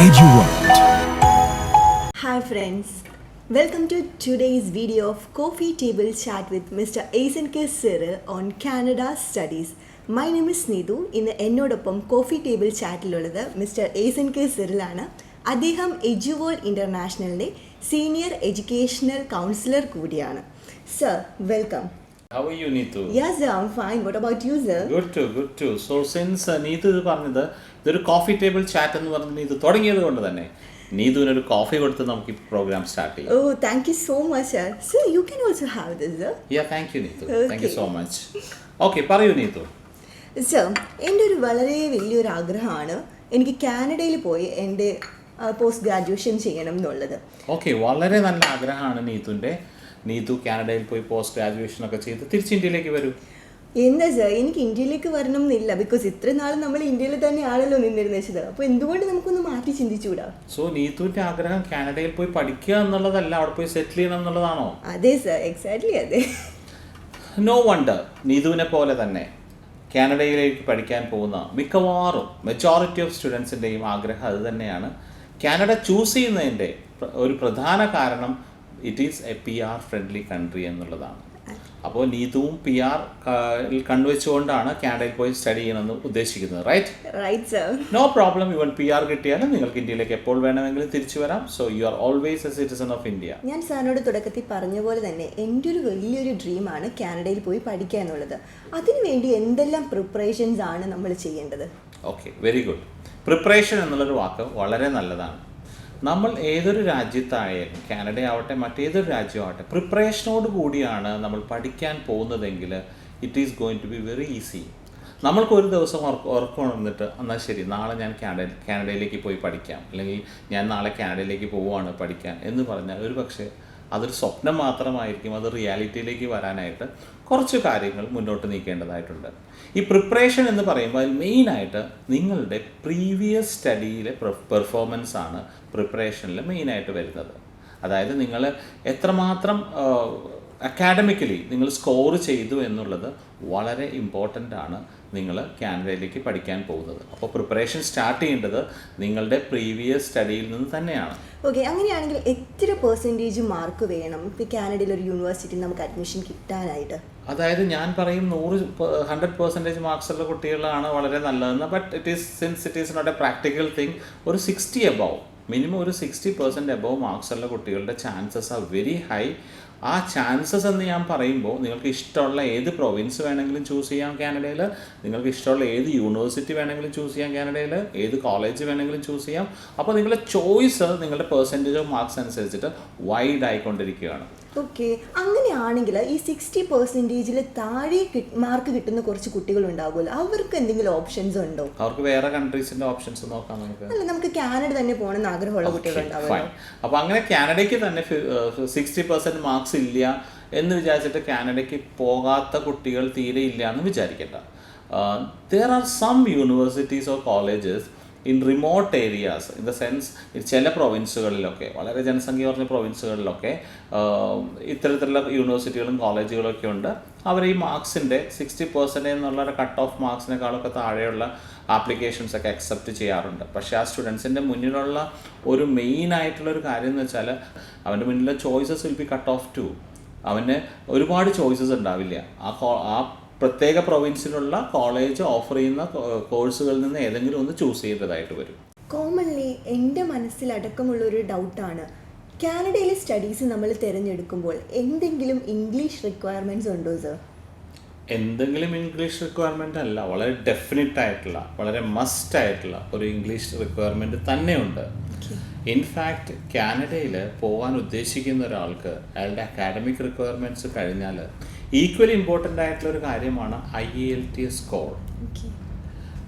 EduWorld. Hi friends, welcome to today's video of Coffee Table Chat with Mr. Aizen K. Cyril on Canada Studies. My name is Needu. ഇന്ന് എന്നോടൊപ്പം coffee table ചാറ്റിലുള്ളത് mister ഏസൻ K സിറിലാണ്. അദ്ദേഹം എഡ്യുവേൾഡ് ഇൻ്റർനാഷണലിൻ്റെ senior educational councillor കൂടിയാണ്. Sir, welcome. How are you, Neetu? Yes, sir, I'm fine. What about you, sir? Good too. So since Neetu ഇത് പറഞ്ഞത് ഇതൊരു coffee table chat എന്ന് പറഞ്ഞ് നീതു തുടങ്ങിയത് കൊണ്ട് തന്നെ നീതുവിനൊരു കോഫി കൊടുത്ത് നമുക്ക് ഈ പ്രോഗ്രാം സ്റ്റാർട്ട് ചെയ്യാം. Oh, thank you so much, sir. Sir, you can also have this, sir. Yeah, thank you, Neetu. Okay. Thank you so much. Okay, പറയൂ നീതു. സർ, എൻ്റെ ഒരു വളരെ വലിയൊരു ആഗ്രഹമാണ് എനിക്ക് കാനഡയിൽ പോയി എൻ്റെ പോസ്റ്റ് ഗ്രാജുവേഷൻ ചെയ്യണം എന്നുള്ളത്. ഓക്കെ, വളരെ നല്ല ആഗ്രഹമാണ് നീതു കാനഡയിൽ പോയി പോസ്റ്റ് ഗ്രാജുവേഷൻ ഒക്കെ ചെയ്ത് തിരിച്ച് ഇന്ത്യയിലേക്ക് വരൂ. എന്താ സർ, എനിക്ക് ഇന്ത്യയിലേക്ക് വരണം എന്നില്ല. ബിക്കോസ് ഇത്ര നാൾ നമ്മൾ ഇന്ത്യയിൽ തന്നെയാണല്ലോ നിന്നിരുന്നത് വെച്ചത്. അപ്പോൾ എന്തുകൊണ്ട് നമുക്കൊന്ന് മാറ്റി ചിന്തിച്ചുകൂടാ? സോ നീതുവിൻ്റെ ആഗ്രഹം കാനഡയിൽ പോയി പഠിക്കുക എന്നുള്ളതല്ല, അവിടെ പോയി സെറ്റിൽ ചെയ്യണം എന്നുള്ളതാണോ? അതെ സർ, എക്സാക്ട്ലി അതെ. നോ വണ്ടർ, നീതുവിനെ പോലെ തന്നെ കാനഡയിലേക്ക് പഠിക്കാൻ പോകുന്ന മിക്കവാറും മെജോറിറ്റി ഓഫ് സ്റ്റുഡൻസിൻ്റെയും ആഗ്രഹം അത് തന്നെയാണ്. കാനഡ ചൂസ് ചെയ്യുന്നതിൻ്റെ ഒരു പ്രധാന കാരണം it is A PR friendly country എന്നുള്ളതാണ്. അപ്പോൾ നീതുവും PR കണ്ടുവെച്ചുകൊണ്ടാണ് കാനഡയിൽ പോയി സ്റ്റഡി ചെയ്യണമെന്ന് ഉദ്ദേശിക്കുന്നത്. Right sir. No problem. Even PR കിട്ടിയാലും നിങ്ങൾക്ക് ഇന്ത്യയിലേക്ക് എപ്പോൾ വേണമെങ്കിലും തിരിച്ചു വരാം. So you are always a citizen of India. ഞാൻ സാറിനോട് തുടക്കത്തിൽ പറഞ്ഞ പോലെ തന്നെ എൻ്റെ ഒരു വലിയൊരു ഡ്രീമാണ് കാനഡയിൽ പോയി പഠിക്കുക എന്നുള്ളത്. അതിനുവേണ്ടി എന്തെല്ലാം പ്രിപ്പറേഷൻസ് ആണ് നമ്മൾ ചെയ്യേണ്ടത്? Okay, very good. പ്രിപ്പറേഷൻ എന്നുള്ളൊരു വാക്ക് വളരെ നല്ലതാണ്. നമ്മൾ ഏതൊരു രാജ്യത്തായാലും കാനഡ ആവട്ടെ മറ്റേതൊരു രാജ്യമാവട്ടെ പ്രിപ്പറേഷനോട് കൂടിയാണ് നമ്മൾ പഠിക്കാൻ പോകുന്നതെങ്കിൽ it is going to be very easy. നമ്മൾക്ക് ഒരു ദിവസം ഉറക്കമുണർന്നിട്ട് എന്നാൽ ശരി നാളെ ഞാൻ കാനഡയിലേക്ക് പോയി പഠിക്കാം, അല്ലെങ്കിൽ ഞാൻ നാളെ കാനഡയിലേക്ക് പോവുകയാണ് പഠിക്കാൻ എന്ന് പറഞ്ഞാൽ ഒരു പക്ഷേ അതൊരു സ്വപ്നം മാത്രമായിരിക്കും. അത് റിയാലിറ്റിയിലേക്ക് വരാനായിട്ട് കുറച്ച് കാര്യങ്ങൾ മുന്നോട്ട് നീക്കേണ്ടതായിട്ടുണ്ട്. ഈ പ്രിപ്പറേഷൻ എന്ന് പറയുമ്പോൾ അതിൽ മെയിനായിട്ട് നിങ്ങളുടെ പ്രീവിയസ് സ്റ്റഡിയിലെ പെർഫോമൻസ് ആണ് പ്രിപ്പറേഷനിൽ മെയിനായിട്ട് വരുന്നത്. അതായത് നിങ്ങൾ എത്രമാത്രം അക്കാഡമിക്കലി നിങ്ങൾ സ്കോർ ചെയ്തു എന്നുള്ളത് വളരെ ഇമ്പോർട്ടൻ്റ് ആണ് നിങ്ങൾ കാനഡയിലേക്ക് പഠിക്കാൻ പോകുന്നത്. അപ്പോൾ പ്രിപ്പറേഷൻ സ്റ്റാർട്ട് ചെയ്യേണ്ടത് നിങ്ങളുടെ പ്രീവിയസ് സ്റ്റഡിയിൽ നിന്ന് തന്നെയാണ്. ഓക്കെ, അങ്ങനെയാണെങ്കിൽ എത്ര പെർസെൻറ്റേജ് മാർക്ക് വേണം ഇപ്പോൾ കാനഡയിൽ ഒരു യൂണിവേഴ്സിറ്റിയിൽ നമുക്ക് അഡ്മിഷൻ കിട്ടാനായിട്ട്? അതായത് ഞാൻ പറയും 100% മാർക്സ് ഉള്ള കുട്ടികളാണ് വളരെ നല്ലതെന്ന്. But it is not a practical thing. ഒരു 60 എബവ്, മിനിമം ഒരു 60% എബവ് മാർക്സ് ഉള്ള കുട്ടികളുടെ ചാൻസസ് ആർ വെരി ഹൈ. ആ ചാൻസസ് എന്ന് ഞാൻ പറയുമ്പോൾ നിങ്ങൾക്ക് ഇഷ്ടമുള്ള ഏത് പ്രൊവിൻസ് വേണമെങ്കിലും ചൂസ് ചെയ്യാം കാനഡയിൽ, നിങ്ങൾക്ക് ഇഷ്ടമുള്ള ഏത് യൂണിവേഴ്സിറ്റി വേണമെങ്കിലും ചൂസ് ചെയ്യാം കാനഡയിൽ, ഏത് കോളേജ് വേണമെങ്കിലും ചൂസ് ചെയ്യാം. അപ്പോൾ നിങ്ങളുടെ ചോയ്സ് നിങ്ങളുടെ പെർസെൻറ്റേജ് ഓഫ് മാർക്സ് അനുസരിച്ചിട്ട് വൈഡ് ആയിക്കൊണ്ടിരിക്കുകയാണ്. ഓക്കെ, അങ്ങനെയാണെങ്കിൽ ഈ 60% താഴെ മാർക്ക് കിട്ടുന്ന കുറച്ച് കുട്ടികളുണ്ടാവുമല്ലോ, അവർക്ക് എന്തെങ്കിലും ഓപ്ഷൻസ് ഉണ്ടോ? അവർക്ക് വേറെ കൺട്രീസിൻ്റെ ഓപ്ഷൻസ് നോക്കാം. നമുക്ക് കാനഡ തന്നെ പോകണമെന്ന് ആഗ്രഹമുള്ള കുട്ടികളുണ്ടാവുമല്ലോ. അപ്പോൾ അങ്ങനെ കാനഡയ്ക്ക് തന്നെ 60% മാർക്സ് ഇല്ല എന്ന് വിചാരിച്ചിട്ട് കാനഡയ്ക്ക് പോകാത്ത കുട്ടികൾ തീരെ ഇല്ല എന്ന് വിചാരിക്കണ്ട. there are some universities or colleges in remote areas, in the sense ചില പ്രൊവിൻസുകളിലൊക്കെ, വളരെ ജനസംഖ്യ കുറഞ്ഞ പ്രൊവിൻസുകളിലൊക്കെ ഇത്തരത്തിലുള്ള യൂണിവേഴ്സിറ്റികളും കോളേജുകളൊക്കെ ഉണ്ട്. അവർ ഈ മാർക്സിൻ്റെ 60% എന്നുള്ള കട്ട് ഓഫ് മാർക്സിനേക്കാളൊക്കെ താഴെയുള്ള ആപ്ലിക്കേഷൻസ് ഒക്കെ അക്സെപ്റ്റ് ചെയ്യാറുണ്ട്. പക്ഷേ ആ സ്റ്റുഡൻസിൻ്റെ മുന്നിലുള്ള ഒരു മെയിൻ ആയിട്ടുള്ളൊരു കാര്യം എന്ന് വെച്ചാൽ അവൻ്റെ മുന്നിലുള്ള choices will be cut of two. അവന് ഒരുപാട് ചോയ്സസ് ഉണ്ടാവില്ല. ആ പ്രത്യേക പ്രൊവിൻസിലുള്ള കോളേജ് ഓഫർ ചെയ്യുന്ന കോഴ്സുകളിൽ നിന്ന് ഏതെങ്കിലും ഒന്ന് ചൂസ് ചെയ്തതായിട്ട് വരും. കോമൺലി എൻ്റെ മനസ്സിലടക്കമുള്ളൊരു ഡൗട്ടാണ്, കാനഡയിലെ സ്റ്റഡീസ് നമ്മൾ തിരഞ്ഞെടുക്കുമ്പോൾ എന്തെങ്കിലും ഇംഗ്ലീഷ് റിക്വയർമെൻറ്റ്സ് ഉണ്ടോ സർ? എന്തെങ്കിലും ഇംഗ്ലീഷ് റിക്വയർമെൻ്റ് അല്ല, വളരെ ഡെഫിനറ്റ് ആയിട്ടുള്ള, വളരെ മസ്റ്റ് ആയിട്ടുള്ള ഒരു ഇംഗ്ലീഷ് റിക്വയർമെൻറ്റ് തന്നെയുണ്ട്. ഇൻഫാക്റ്റ് കാനഡയിൽ പോകാൻ ഉദ്ദേശിക്കുന്ന ഒരാൾക്ക് അയാളുടെ അക്കാഡമിക് റിക്വയർമെൻറ്റ്സ് കഴിഞ്ഞാൽ ഈക്വലി ഇമ്പോർട്ടൻ്റ് ആയിട്ടുള്ളൊരു കാര്യമാണ് IELTS സ്കോർ.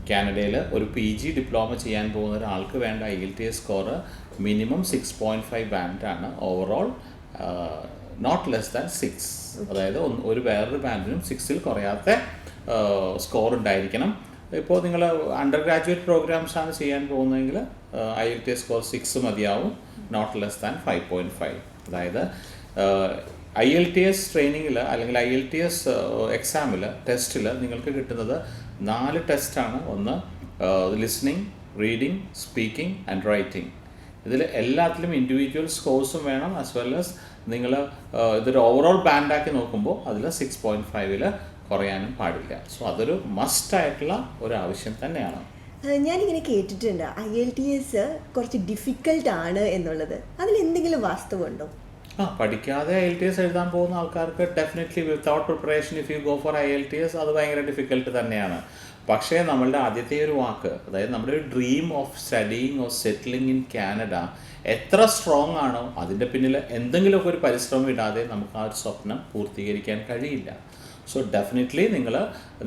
കാനഡയിൽ ഒരു PG ഡിപ്ലോമ ചെയ്യാൻ പോകുന്ന ഒരാൾക്ക് വേണ്ട IELTS സ്കോർ മിനിമം 6.5 ബാൻഡാണ്. Overall not less than 6. അതായത് വേറൊരു ബാൻഡിനും 6ൽ കുറയാത്ത സ്കോർ ഉണ്ടായിരിക്കണം. ഇപ്പോൾ നിങ്ങൾ അണ്ടർ ഗ്രാജുവേറ്റ് പ്രോഗ്രാംസാണ് ചെയ്യാൻ പോകുന്നതെങ്കിൽ IELTS സ്കോർ 6 മതിയാവും, നോട്ട് ലെസ് ദാൻ 5.5. അതായത് IELTS ട്രെയിനിങ്ങിൽ അല്ലെങ്കിൽ IELTS എക്സാമിൽ ടെസ്റ്റിൽ നിങ്ങൾക്ക് കിട്ടുന്നത് 4 ടെസ്റ്റാണ്. ഒന്ന് listening, reading, speaking and writing. ഇതിൽ എല്ലാത്തിലും ഇൻഡിവിജ്വൽ സ്കോഴ്സും വേണം, ആസ് വെൽ ആസ് നിങ്ങൾ ഇതൊരു ഓവറോൾ ബാൻഡാക്കി നോക്കുമ്പോൾ അതിൽ 6.5 കുറയാനും പാടില്ല. സോ അതൊരു മസ്റ്റായിട്ടുള്ള ഒരു ആവശ്യം തന്നെയാണ്. ഞാനിങ്ങനെ കേട്ടിട്ടുണ്ട് IELTS കുറച്ച് ഡിഫിക്കൽട്ടാണ് എന്നുള്ളത്. അതിലെന്തെങ്കിലും വാസ്തവമുണ്ടോ? പഠിക്കാതെ IELTS എഴുതാൻ പോകുന്ന ആൾക്കാർക്ക് definitely without preparation if you go for IELTS അത് ഭയങ്കര ഡിഫിക്കൽട്ട് തന്നെയാണ്. പക്ഷേ നമ്മളുടെ ആദ്യത്തെ ഒരു വാക്ക്, അതായത് നമ്മുടെ ഒരു dream of studying or settling in Canada എത്ര സ്ട്രോങ് ആണോ അതിൻ്റെ പിന്നിൽ എന്തെങ്കിലുമൊക്കെ ഒരു പരിശ്രമം ഇടാതെ നമുക്ക് ആ ഒരു സ്വപ്നം പൂർത്തീകരിക്കാൻ കഴിയില്ല. സോ ഡെഫിനറ്റ്ലി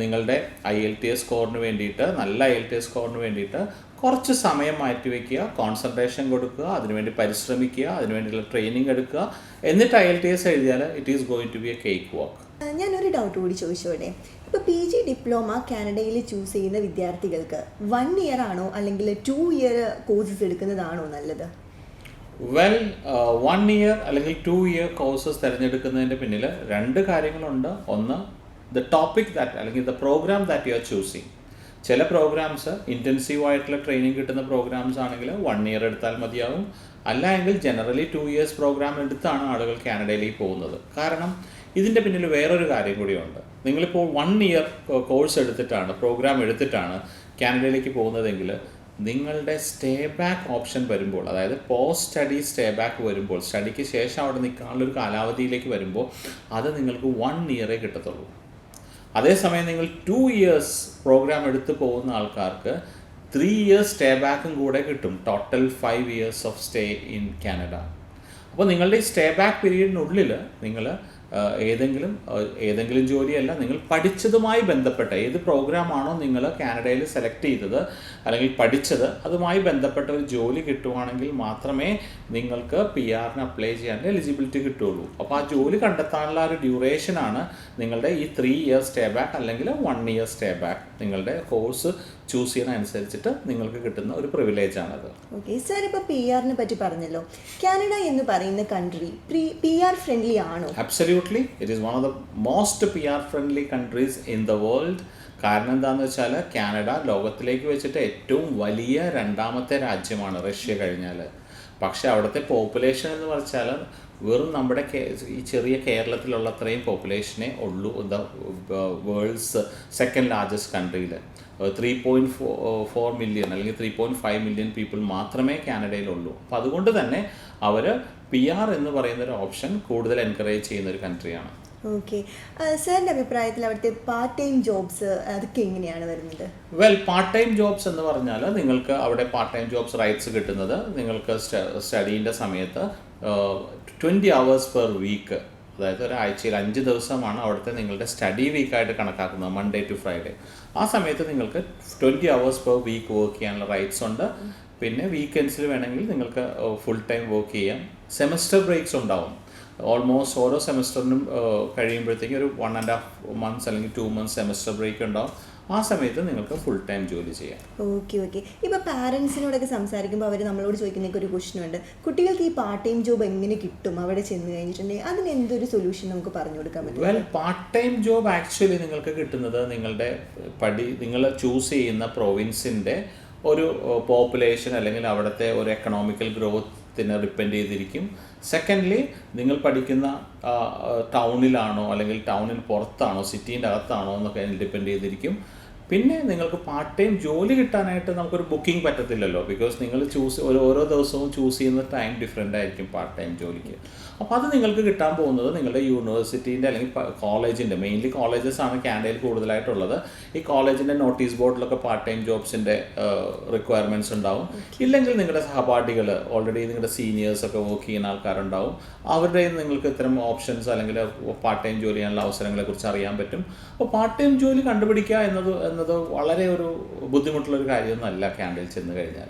നിങ്ങളുടെ IELTS സ്കോറിന് വേണ്ടിയിട്ട്, നല്ല IELTS സ്കോറിന് വേണ്ടിയിട്ട് കുറച്ച് സമയം മാറ്റിവെക്കുക, കോൺസെൻട്രേഷൻ കൊടുക്കുക, അതിനുവേണ്ടി പരിശ്രമിക്കുക, അതിനുവേണ്ടിയുള്ള ട്രെയിനിങ് എടുക്കുക, എന്നിട്ട് IELTS എഴുതിയാൽ it is going to be a cake walk. ഞാനൊരു ഡൗട്ട് കൂടി ചോദിച്ചോടെ. ഇപ്പോൾ PG ഡിപ്ലോമ കാനഡയിൽ ചൂസ് ചെയ്യുന്ന വിദ്യാർത്ഥികൾക്ക് 1 ഇയർ ആണോ അല്ലെങ്കിൽ 2 ഇയർ കോഴ്സസ് എടുക്കുന്നതാണോ നല്ലത്? 1 ഇയർ അല്ലെങ്കിൽ 2 ഇയർ കോഴ്സസ് തിരഞ്ഞെടുക്കുന്നതിൻ്റെ പിന്നിൽ 2 കാര്യങ്ങളുണ്ട്. ഒന്ന്, ദ ടോപ്പിക് ദാറ്റ് അല്ലെങ്കിൽ the program that you are choosing. ചില പ്രോഗ്രാംസ് ഇൻറ്റൻസീവ് ആയിട്ടുള്ള ട്രെയിനിങ് കിട്ടുന്ന പ്രോഗ്രാംസ് ആണെങ്കിൽ 1 ഇയർ എടുത്താൽ മതിയാവും. അല്ല എങ്കിൽ ജനറലി 2 ഇയേഴ്സ് പ്രോഗ്രാം എടുത്താണ് ആളുകൾ കാനഡയിലേക്ക് പോകുന്നത്. കാരണം ഇതിൻ്റെ പിന്നിൽ വേറൊരു കാര്യം കൂടിയുണ്ട്. നിങ്ങളിപ്പോൾ 1 ഇയർ കോഴ്സ് എടുത്തിട്ടാണ്, പ്രോഗ്രാം എടുത്തിട്ടാണ് കാനഡയിലേക്ക് പോകുന്നതെങ്കിൽ നിങ്ങളുടെ സ്റ്റേ ബാക്ക് ഓപ്ഷൻ വരുമ്പോൾ, അതായത് പോസ്റ്റ് സ്റ്റഡി സ്റ്റേ ബാക്ക് വരുമ്പോൾ, സ്റ്റഡിക്ക് ശേഷം അവിടെ നിൽക്കാനുള്ളൊരു കാലാവധിയിലേക്ക് വരുമ്പോൾ അത് നിങ്ങൾക്ക് 1 ഇയറേ കിട്ടത്തുള്ളൂ. അതേസമയം നിങ്ങൾ 2 ഇയേഴ്സ് പ്രോഗ്രാം എടുത്ത് പോകുന്ന ആൾക്കാർക്ക് 3 ഇയേഴ്സ് സ്റ്റേ ബാക്കും കൂടെ കിട്ടും. Total 5 years of stay in Canada. അപ്പോൾ നിങ്ങളുടെ ഈ സ്റ്റേ ബാക്ക് പീരീഡിനുള്ളിൽ നിങ്ങൾ ഏതെങ്കിലും ജോലിയല്ല, നിങ്ങൾ പഠിച്ചതുമായി ബന്ധപ്പെട്ട ഏത് പ്രോഗ്രാമാണോ നിങ്ങൾ കാനഡയിൽ സെലക്ട് ചെയ്തത് അല്ലെങ്കിൽ പഠിച്ചത് അതുമായി ബന്ധപ്പെട്ട ഒരു ജോലി കിട്ടുവാണെങ്കിൽ മാത്രമേ നിങ്ങൾക്ക് PR-ന് അപ്ലൈ ചെയ്യാൻ എലിജിബിലിറ്റി കിട്ടുള്ളൂ. അപ്പോൾ ആ ജോലി കണ്ടെത്താനുള്ള ഒരു ഡ്യൂറേഷനാണ് നിങ്ങളുടെ ഈ 3 ഇയർ സ്റ്റേ ബാക്ക് അല്ലെങ്കിൽ 1 ഇയർ സ്റ്റേ ബാക്ക്. നിങ്ങളുടെ കോഴ്സ് ചൂസ് ചെയ്യുന്നതനുസരിച്ചിട്ട് നിങ്ങൾക്ക് കിട്ടുന്ന ഒരു പ്രിവിലേജാണത്. ഓക്കെ സാർ, ഇപ്പോൾ PR-നെ പറ്റി പറഞ്ഞല്ലോ. കാനഡ എന്ന് പറയുന്ന കൺട്രി PR ഫ്രണ്ട്ലി ആണോ? Absolutely, it is one of the most PR friendly countries in the world. കാരണം എന്താണെന്ന് വെച്ചാൽ കാനഡ ലോകത്തിലേക്ക് വെച്ചിട്ട് ഏറ്റവും വലിയ 2ാമത്തെ രാജ്യമാണ് റഷ്യ കഴിഞ്ഞാൽ. പക്ഷേ അവിടുത്തെ പോപ്പുലേഷൻ എന്ന് വെച്ചാൽ വെറും നമ്മുടെ ഈ ചെറിയ കേരളത്തിലുള്ള അത്രയും പോപ്പുലേഷനേ ഉള്ളൂ. ദ വേൾഡ്സ് സെക്കൻഡ് ലാർജസ്റ്റ് കൺട്രിയിൽ 3.4 മില്യൺ അല്ലെങ്കിൽ 3.5 മില്യൺ പീപ്പിൾ മാത്രമേ കാനഡയിലുള്ളൂ. അപ്പോൾ അതുകൊണ്ട് തന്നെ അവർ PR എന്ന് പറയുന്നൊരു ഓപ്ഷൻ കൂടുതൽ എൻകറേജ് ചെയ്യുന്ന ഒരു കൺട്രിയാണ്. ഓക്കെ സാറിൻ്റെ അഭിപ്രായത്തിൽ അവിടുത്തെ പാർട്ട് ടൈം ജോബ്സ് അതൊക്കെ എങ്ങനെയാണ് വരുന്നത്? പാർട്ട് ടൈം ജോബ്സ് എന്ന് പറഞ്ഞാൽ നിങ്ങൾക്ക് അവിടെ പാർട്ട് ടൈം ജോബ്സ് റൈറ്റ്സ് കിട്ടുന്നത് നിങ്ങൾക്ക് സ്റ്റഡീൻ്റെ സമയത്ത് 20 hours പെർ വീക്ക്, അതായത് ഒരാഴ്ചയിൽ 5 ദിവസമാണ് അവിടുത്തെ നിങ്ങളുടെ സ്റ്റഡി വീക്കായിട്ട് കണക്കാക്കുന്നത്, മൺഡേ ടു ഫ്രൈഡേ. ആ സമയത്ത് നിങ്ങൾക്ക് 20 hours പെർ വീക്ക് വർക്ക് ചെയ്യാനുള്ള റൈറ്റ്സ് ഉണ്ട്. പിന്നെ വീക്കെൻഡ്സിൽ വേണമെങ്കിൽ നിങ്ങൾക്ക് ഫുൾ ടൈം വർക്ക് ചെയ്യാം. സെമസ്റ്റർ ബ്രേക്സ് ഉണ്ടാവും. ഓൾമോസ്റ്റ് ഓരോ സെമസ്റ്ററിനും കഴിയുമ്പോഴത്തേക്കും ഒരു 1.5 months അല്ലെങ്കിൽ 2 months സെമസ്റ്റർ ബ്രേക്ക് ഉണ്ടാവും. ആ സമയത്ത് നിങ്ങൾക്ക് ഫുൾ ടൈം ജോലി ചെയ്യാം. ഓക്കെ. ഇപ്പോൾ പാരൻസിനോടൊക്കെ സംസാരിക്കുമ്പോൾ അവർ നമ്മളോട് ചോദിക്കുന്ന ഒരു ക്വസ്റ്റ്യൻ ഉണ്ട്, കുട്ടികൾക്ക് ഈ പാർട്ട് ടൈം ജോബ് എങ്ങനെ കിട്ടും അവിടെ ചെന്ന് കഴിഞ്ഞിട്ടുണ്ടെങ്കിൽ അതിന് എന്തൊരു സൊല്യൂഷൻ നമുക്ക് പറഞ്ഞു കൊടുക്കാൻ പറ്റും? പാർട്ട് ടൈം ജോബ് ആക്ച്വലി നിങ്ങൾക്ക് കിട്ടുന്നത് നിങ്ങൾ ചൂസ് ചെയ്യുന്ന പ്രൊവിൻസിൻ്റെ ഒരു പോപ്പുലേഷൻ അല്ലെങ്കിൽ അവിടുത്തെ ഒരു എക്കണോമിക്കൽ ഗ്രോത്തിനെ ഡിപ്പെൻഡ് ചെയ്തിരിക്കും. സെക്കൻഡ്ലി നിങ്ങൾ പഠിക്കുന്ന ടൗണിലാണോ അല്ലെങ്കിൽ ടൗണിന് പുറത്താണോ സിറ്റീൻ്റെ അകത്താണോ എന്നൊക്കെ ഡിപ്പെൻഡ് ചെയ്തിരിക്കും. പിന്നെ നിങ്ങൾക്ക് പാർട്ട് ടൈം ജോലി കിട്ടാനായിട്ട് നമുക്കൊരു ബുക്കിംഗ് പറ്റത്തില്ലല്ലോ, ബിക്കോസ് നിങ്ങൾ ഓരോ ദിവസവും ചൂസ് ചെയ്യുന്ന ടൈം ഡിഫറെൻ്റ് ആയിരിക്കും പാർട്ട് ടൈം ജോലിക്ക്. അപ്പോൾ അത് നിങ്ങൾക്ക് കിട്ടാൻ പോകുന്നത് നിങ്ങളുടെ യൂണിവേഴ്സിറ്റീൻ്റെ അല്ലെങ്കിൽ കോളേജിൻ്റെ, മെയിൻലി കോളേജസ് ആണ് കാനഡയിൽ കൂടുതലായിട്ടുള്ളത്. ഈ കോളേജിൻ്റെ നോട്ടീസ് ബോർഡിലൊക്കെ പാർട്ട് ടൈം ജോബ്സിൻ്റെ റിക്വയർമെൻറ്റ്സ് ഉണ്ടാവും. ഇല്ലെങ്കിൽ നിങ്ങളുടെ സഹപാഠികൾ ഓൾറെഡി നിങ്ങളുടെ സീനിയേഴ്സൊക്കെ വർക്ക് ചെയ്യുന്ന ആൾക്കാരുണ്ടാവും. അവരുടെ നിങ്ങൾക്ക് ഇത്തരം ഓപ്ഷൻസ് അല്ലെങ്കിൽ പാർട്ട് ടൈം ജോലി ചെയ്യാനുള്ള അവസരങ്ങളെക്കുറിച്ച് അറിയാൻ പറ്റും. അപ്പോൾ പാർട്ട് ടൈം ജോലി കണ്ടുപിടിക്കുക എന്നത് വളരെ ഒരു ബുദ്ധിമുട്ടുള്ളൊരു കാര്യമൊന്നുമല്ല കാനഡയിൽ ചെന്ന് കഴിഞ്ഞാൽ.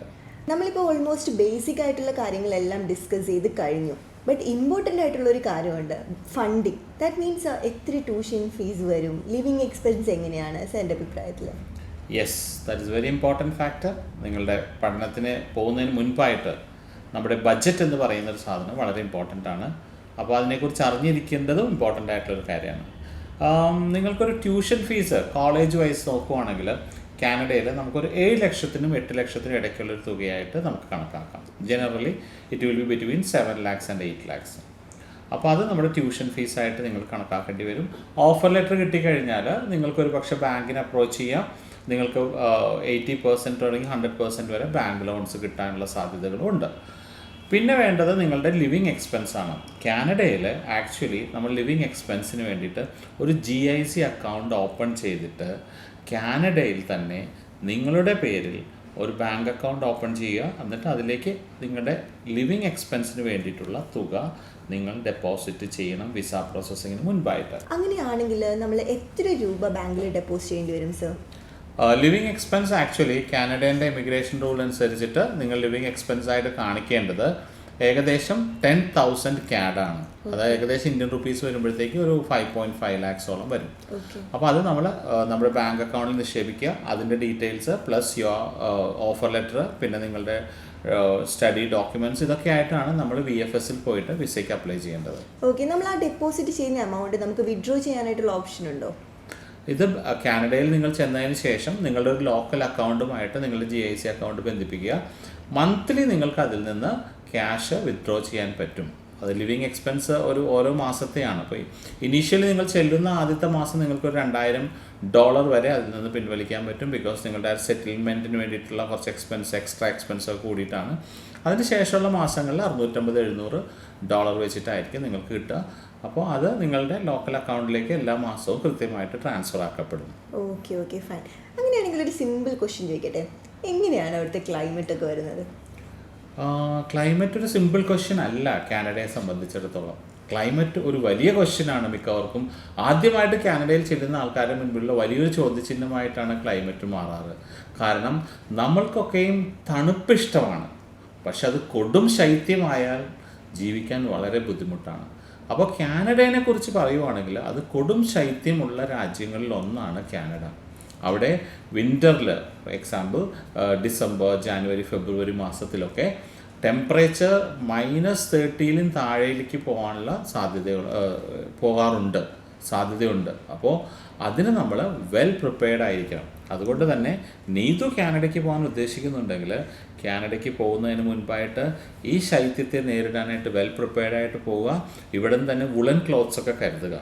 നമ്മളിപ്പോൾ ഓൾമോസ്റ്റ് ബേസിക് ആയിട്ടുള്ള കാര്യങ്ങളെല്ലാം ഡിസ്കസ് ചെയ്ത് കഴിഞ്ഞു. ബട്ട് ഇമ്പോർട്ടൻ്റ് ആയിട്ടുള്ളൊരു കാര്യമുണ്ട്, ഫണ്ടിങ്. ദാറ്റ് മീൻസ് എത്ര ട്യൂഷൻ ഫീസ് വരും, ലിവിങ് എക്സ്പെൻസ് എങ്ങനെയാണ് സാറിൻ്റെ അഭിപ്രായത്തിൽ? Yes, that is very important factor. നിങ്ങളുടെ പഠനത്തിന് പോകുന്നതിന് മുൻപായിട്ട് നമ്മുടെ ബഡ്ജറ്റ് എന്ന് പറയുന്നൊരു സാധനം വളരെ ഇമ്പോർട്ടൻ്റ് ആണ്. അപ്പോൾ അതിനെക്കുറിച്ച് അറിഞ്ഞിരിക്കേണ്ടതും ഇമ്പോർട്ടൻ്റ് ആയിട്ടുള്ളൊരു കാര്യമാണ്. നിങ്ങൾക്കൊരു ട്യൂഷൻ ഫീസ് കോളേജ് വൈസ് നോക്കുവാണെങ്കിൽ കാനഡയിൽ നമുക്കൊരു 7 ലക്ഷത്തിനും 8 ലക്ഷത്തിനും ഇടയ്ക്കുള്ളൊരു തുകയായിട്ട് നമുക്ക് കണക്കാക്കാം. Generally it will be between 7 lakhs and 8 lakhs. അപ്പോൾ അത് നമ്മുടെ ട്യൂഷൻ ഫീസായിട്ട് നിങ്ങൾ കണക്കാക്കേണ്ടി വരും. ഓഫർ ലെറ്റർ കിട്ടിക്കഴിഞ്ഞാൽ നിങ്ങൾക്കൊരു പക്ഷേ ബാങ്കിനെ അപ്രോച്ച് ചെയ്യാം. നിങ്ങൾക്ക് 80% അല്ലെങ്കിൽ 100% വരെ ബാങ്ക് ലോൺസ് കിട്ടാനുള്ള സാധ്യതകളും ഉണ്ട്. പിന്നെ വേണ്ടത് നിങ്ങളുടെ ലിവിങ് എക്സ്പെൻസ് ആണ്. കാനഡയിൽ ആക്ച്വലി നമ്മൾ ലിവിങ് എക്സ്പെൻസിന് വേണ്ടിയിട്ട് ഒരു GIC അക്കൗണ്ട് ഓപ്പൺ ചെയ്തിട്ട് കാനഡയിൽ തന്നെ നിങ്ങളുടെ പേരിൽ ഒരു ബാങ്ക് അക്കൗണ്ട് ഓപ്പൺ ചെയ്യുക. എന്നിട്ട് അതിലേക്ക് നിങ്ങളുടെ ലിവിങ് എക്സ്പെൻസിന് വേണ്ടിയിട്ടുള്ള തുക നിങ്ങൾ ഡെപ്പോസിറ്റ് ചെയ്യണം വിസ പ്രോസസ്സിങ്ങിന് മുൻപായിട്ട്. അങ്ങനെയാണെങ്കിൽ നമ്മൾ എത്ര രൂപ ബാങ്കിൽ ഡെപ്പോസിറ്റ് ചെയ്യേണ്ടി വരും സർ? ലിവിങ് എക്സ്പെൻസ് ആക്ച്വലി കാനഡേൻ്റെ ഇമിഗ്രേഷൻ റൂൾ അനുസരിച്ചിട്ട് നിങ്ങൾ ലിവിങ് എക്സ്പെൻസ് ആയിട്ട് കാണിക്കേണ്ടത് ഏകദേശം 10,000 CAD ആണ്. അതായത് ഏകദേശം ഇന്ത്യൻ റുപ്പീസ് വരുമ്പോഴത്തേക്ക് ഒരു 5.5 lakhs വരും. അപ്പോൾ അത് നമ്മൾ നമ്മുടെ ബാങ്ക് അക്കൗണ്ടിൽ നിക്ഷേപിക്കുക. അതിൻ്റെ details plus your offer letter, പിന്നെ നിങ്ങളുടെ സ്റ്റഡി ഡോക്യുമെൻറ്റ്സ്, ഇതൊക്കെ ആയിട്ടാണ് നമ്മൾ VFSൽ പോയിട്ട് വിസയ്ക്ക് അപ്ലൈ ചെയ്യേണ്ടത്. ഓക്കെ, നമ്മൾ ആ ഡെപ്പോസിറ്റ് ചെയ്യുന്ന എമൗണ്ട് നമുക്ക് വിഡ്രോ ചെയ്യാനായിട്ടുള്ള ഓപ്ഷൻ ഉണ്ടോ? ഇത് കാനഡയിൽ നിങ്ങൾ ചെന്നതിന് ശേഷം നിങ്ങളുടെ ഒരു ലോക്കൽ അക്കൗണ്ടുമായിട്ട് നിങ്ങളുടെ GIC അക്കൗണ്ട് ബന്ധിപ്പിക്കുക. മന്ത്ലി നിങ്ങൾക്ക് അതിൽ നിന്ന് ക്യാഷ് വിത്ഡ്രോ ചെയ്യാൻ പറ്റും. അത് ലിവിങ് എക്സ്പെൻസ് ഓരോ മാസത്തെയാണ്. അപ്പോൾ ഇനീഷ്യലി നിങ്ങൾ ചെല്ലുന്ന ആദ്യത്തെ മാസം നിങ്ങൾക്ക് ഒരു $2,000 വരെ അതിൽ നിന്ന് പിൻവലിക്കാൻ പറ്റും. ബിക്കോസ് നിങ്ങളുടെ സെറ്റിൽമെൻറ്റിന് വേണ്ടിയിട്ടുള്ള കുറച്ച് എക്സ്ട്രാ എക്സ്പെൻസ് ഒക്കെ കൂടിയിട്ടാണ്. അതിന് ശേഷമുള്ള മാസങ്ങളിൽ $650-700 വെച്ചിട്ടായിരിക്കും നിങ്ങൾക്ക് കിട്ടുക. അപ്പോൾ അത് നിങ്ങളുടെ ലോക്കൽ അക്കൗണ്ടിലേക്ക് എല്ലാ മാസവും കൃത്യമായിട്ട് ട്രാൻസ്ഫർ ആക്കപ്പെടും. Okay fine. അങ്ങനെയാണെങ്കിൽ ഒരു സിമ്പിൾ ക്വസ്റ്റ്യൻ ചോദിക്കട്ടെ, എങ്ങനെയാണ് അവിടുത്തെ ക്ലൈമറ്റ് ഒക്കെ വരുന്നത്? ക്ലൈമറ്റ് ഒരു സിമ്പിൾ ക്വസ്റ്റ്യൻ അല്ല കാനഡയെ സംബന്ധിച്ചിടത്തോളം. ക്ലൈമറ്റ് ഒരു വലിയ ക്വസ്റ്റ്യനാണ് മിക്കവർക്കും. ആദ്യമായിട്ട് കാനഡയിൽ ചെല്ലുന്ന ആൾക്കാരുടെ മുൻപിലുള്ള വലിയൊരു ചോദ്യചിഹ്നമായിട്ടാണ് ക്ലൈമറ്റ് മാറാറ്. കാരണം നമ്മൾക്കൊക്കെയും തണുപ്പ് ഇഷ്ടമാണ്, പക്ഷെ അത് കൊടും ശൈത്യമായാൽ ജീവിക്കാൻ വളരെ ബുദ്ധിമുട്ടാണ്. അപ്പോൾ കാനഡയെ കുറിച്ച് പറയുവാണെങ്കിൽ അത് കൊടും ശൈത്യമുള്ള രാജ്യങ്ങളിൽ ഒന്നാണ് കാനഡ. അവിടെ വിൻ്ററിൽ for example December, January, February മാസത്തിലൊക്കെ ടെമ്പറേച്ചർ -30 താഴേക്ക് പോകാനുള്ള സാധ്യതയുണ്ട്. അപ്പോൾ അതിന് നമ്മൾ വെൽ പ്രിപ്പയർഡ് ആയിരിക്കണം. അതുകൊണ്ട് തന്നെ നീതു കാനഡയ്ക്ക് പോകാൻ ഉദ്ദേശിക്കുന്നുണ്ടെങ്കിൽ കാനഡയ്ക്ക് പോകുന്നതിന് മുൻപായിട്ട് ഈ ശൈത്യത്തെ നേരിടാനായിട്ട് വെൽ പ്രിപ്പയർഡ് ആയിട്ട് പോവുക. ഇവിടെ നിന്ന് തന്നെ വുളൻ ക്ലോത്ത്സ് ഒക്കെ കരുതുക.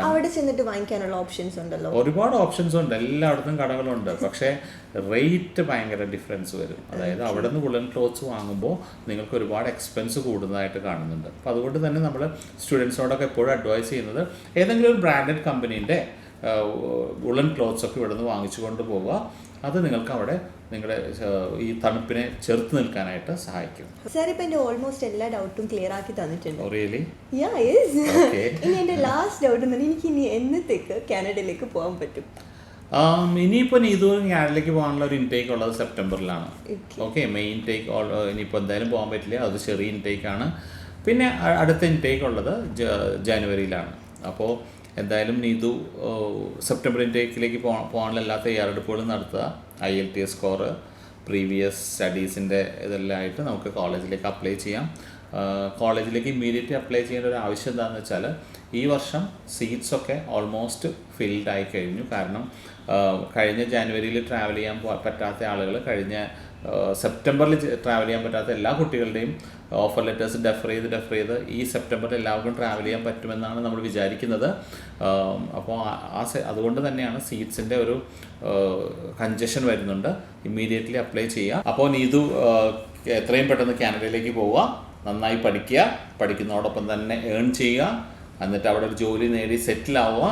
അവിടെ ചെന്നിട്ട് വാങ്ങിക്കാനുള്ള ഓപ്ഷൻസ് ഉണ്ടല്ലോ, ഒരുപാട് ഓപ്ഷൻസ് ഉണ്ട്, എല്ലായിടത്തും കടകളുണ്ട്. പക്ഷേ റേറ്റ് ഭയങ്കര ഡിഫറൻസ് വരും. അതായത് അവിടെ നിന്ന് വുളൻ ക്ലോത്ത്സ് വാങ്ങുമ്പോൾ നിങ്ങൾക്ക് ഒരുപാട് എക്സ്പെൻസ് കൂടുന്നതായിട്ട് കാണുന്നുണ്ട്. അപ്പോൾ അതുകൊണ്ട് തന്നെ നമ്മൾ സ്റ്റുഡൻസിനോടൊക്കെ എപ്പോഴും അഡ്വൈസ് ചെയ്യുന്നത് ഏതെങ്കിലും ഒരു ബ്രാൻഡഡ് കമ്പനീൻ്റെ വുളൻ ക്ലോത്ത്സ് ഒക്കെ ഇവിടെ നിന്ന് വാങ്ങിച്ചു കൊണ്ട് പോവുക. അത് നിങ്ങൾക്ക് അവിടെ നിങ്ങളുടെ ഈ തണുപ്പിനെ ചെറുത്ത് നിൽക്കാനായിട്ട് സഹായിക്കും. സാർ, ഇപ്പം എൻ്റെ ഓൾമോസ്റ്റ് എല്ലാ ഡൗട്ടും ക്ലിയർ ആക്കി തന്നിട്ടുണ്ട്. റിയലി? ഇനി എൻ്റെ ലാസ്റ്റ് ഡൗട്ട് എന്ന് പറഞ്ഞാൽ എനിക്ക് ഇനി എന്നത്തേക്ക് കാനഡയിലേക്ക് പോകാൻ പറ്റും? ഇനിയിപ്പോൾ ഇതുവരെ കാനഡയിലേക്ക് പോകാനുള്ള ഒരു ഇൻടേക്ക് ഉള്ളത് സെപ്റ്റംബറിലാണ്. ഓക്കെ, മെയിൻ ഇൻടേക്ക് ഇനിയിപ്പോൾ എന്തായാലും പോകാൻ പറ്റില്ല, അത് ചെറിയ ഇൻടേക്കാണ്. പിന്നെ അടുത്ത ഇൻടേക്ക് ഉള്ളത് ജനുവരിയിലാണ്. അപ്പോൾ എന്തായാലും നീതു സെപ്റ്റംബർ ഇൻടേക്കിലേക്ക് പോകാനുള്ള എല്ലാ തയ്യാറെടുപ്പുകളും നടത്തുക. IELTS സ്കോർ, പ്രീവിയസ് സ്റ്റഡീസിൻ്റെ ഇതെല്ലാം ആയിട്ട് നമുക്ക് കോളേജിലേക്ക് അപ്ലൈ ചെയ്യാം. കോളേജിലേക്ക് ഇമ്മീഡിയറ്റ്ലി അപ്ലൈ ചെയ്യേണ്ട ഒരു ആവശ്യം എന്താണെന്ന് വെച്ചാൽ ഈ വർഷം സീറ്റ്സൊക്കെ ഓൾമോസ്റ്റ് ഫിൽഡ് ആയി കഴിഞ്ഞു. കാരണം കഴിഞ്ഞ ജനുവരിയിൽ ട്രാവൽ ചെയ്യാൻ പറ്റാത്ത ആളുകൾ കഴിഞ്ഞ സെപ്റ്റംബറിൽ ട്രാവൽ ചെയ്യാൻ പറ്റാത്ത എല്ലാ കുട്ടികളുടെയും ഓഫർ ലെറ്റേഴ്സ് ഡെഫർ ചെയ്ത് ഈ സെപ്റ്റംബറിൽ എല്ലാവർക്കും ട്രാവൽ ചെയ്യാൻ പറ്റുമെന്നാണ് നമ്മൾ വിചാരിക്കുന്നത്. അപ്പോൾ അതുകൊണ്ട് തന്നെയാണ് സീറ്റ്സിൻ്റെ ഒരു കൺജഷൻ വരുന്നുണ്ട്. ഇമ്മീഡിയറ്റ്ലി അപ്ലൈ ചെയ്യുക. അപ്പോൾ നീതു എത്രയും പെട്ടെന്ന് കാനഡയിലേക്ക് പോവുക, നന്നായി പഠിക്കുക, പഠിക്കുന്നതോടൊപ്പം തന്നെ ഏൺ ചെയ്യുക, എന്നിട്ട് അവിടെ ഒരു ജോലി നേടി സെറ്റിൽ ആവുക.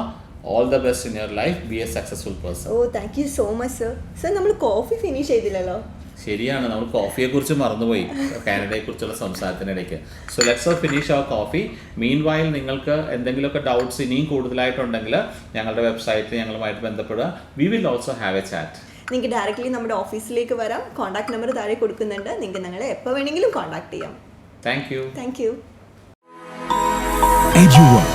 All the best in your life. Be a successful person. Thank you so much, sir. Sir, നമ്മൾ കോഫി ഫിനിഷ് ചെയ്തില്ലല്ലോ. ശരിയാണ്, നമ്മൾ കോഫിയെക്കുറിച്ച് മറന്നുപോയി കാനഡയെക്കുറിച്ചുള്ള സംസാരത്തിനിടയ്ക്ക്. So let's finish our coffee. Meanwhile നിങ്ങൾക്ക് എന്തെങ്കിലുമൊക്കെ ഡൗട്ട്സ് ഇനിയും കൂടുതലായിട്ടുണ്ടെങ്കിൽ ഞങ്ങളുടെ വെബ്സൈറ്റിൽ ഞങ്ങളുമായിട്ട് ബന്ധപ്പെടുക. We will also have a chat. നിങ്ങൾക്ക് ഡയറക്റ്റ്ലി നമ്മുടെ ഓഫീസിലേക്ക് വരാം. കോൺടാക്ട് നമ്പർ താഴെ കൊടുക്കുന്നുണ്ട്. നിങ്ങൾക്ക് ഞങ്ങളെ എപ്പോൾ വേണമെങ്കിലും കോൺടാക്ട് ചെയ്യാം. Thank you. Thank you. EduOne,